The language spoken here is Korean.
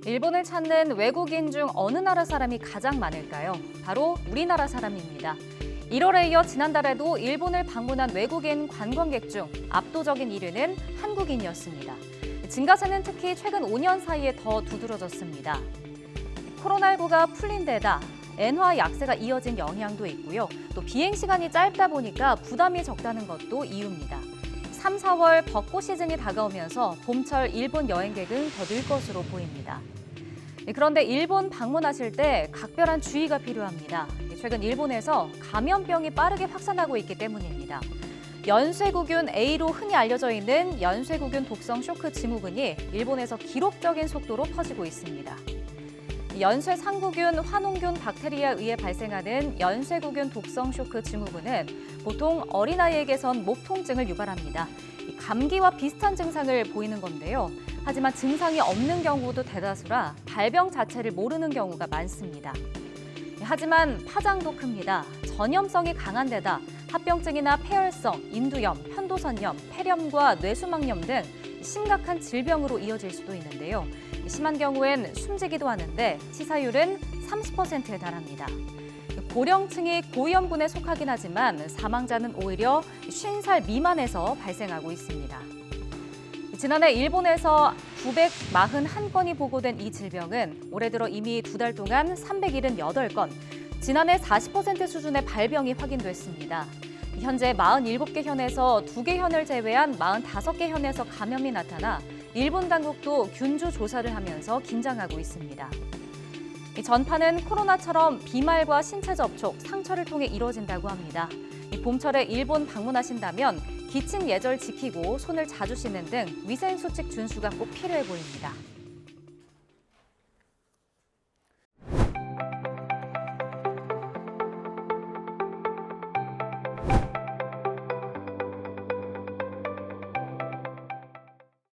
일본을 찾는 외국인 중 어느 나라 사람이 가장 많을까요? 바로 우리나라 사람입니다. 1월에 이어 지난달에도 일본을 방문한 외국인 관광객 중 압도적인 1위는 한국인이었습니다. 증가세는 특히 최근 5년 사이에 더 두드러졌습니다. 코로나19가 풀린 데다 엔화 약세가 이어진 영향도 있고요. 또 비행 시간이 짧다 보니까 부담이 적다는 것도 이유입니다. 3, 4월 벚꽃 시즌이 다가오면서 봄철 일본 여행객은 더 늘 것으로 보입니다. 그런데 일본 방문하실 때 각별한 주의가 필요합니다. 최근 일본에서 감염병이 빠르게 확산하고 있기 때문입니다. 연쇄구균 A로 흔히 알려져 있는 연쇄구균 독성 쇼크 증후군이 일본에서 기록적인 속도로 퍼지고 있습니다. 연쇄상구균 환웅균 박테리아에 의해 발생하는 연쇄구균 독성 쇼크 증후군은 보통 어린아이에게선 목 통증을 유발합니다. 감기와 비슷한 증상을 보이는 건데요. 하지만 증상이 없는 경우도 대다수라 발병 자체를 모르는 경우가 많습니다. 하지만 파장도 큽니다. 전염성이 강한 데다 합병증이나 폐혈성, 인두염, 편도선염, 폐렴과 뇌수막염 등 심각한 질병으로 이어질 수도 있는데요. 심한 경우엔 숨지기도 하는데 치사율은 30%에 달합니다. 고령층이 고위험군에 속하긴 하지만 사망자는 오히려 50살 미만에서 발생하고 있습니다. 지난해 일본에서 941건이 보고된 이 질병은 올해 들어 이미 2달 동안 378건, 지난해 40% 수준의 발병이 확인됐습니다. 현재 47개 현에서 2개 현을 제외한 45개 현에서 감염이 나타나 일본 당국도 균주 조사를 하면서 긴장하고 있습니다. 이 전파는 코로나처럼 비말과 신체 접촉, 상처를 통해 이루어진다고 합니다. 봄철에 일본 방문하신다면 기침 예절 지키고 손을 자주 씻는 등 위생 수칙 준수가 꼭 필요해 보입니다.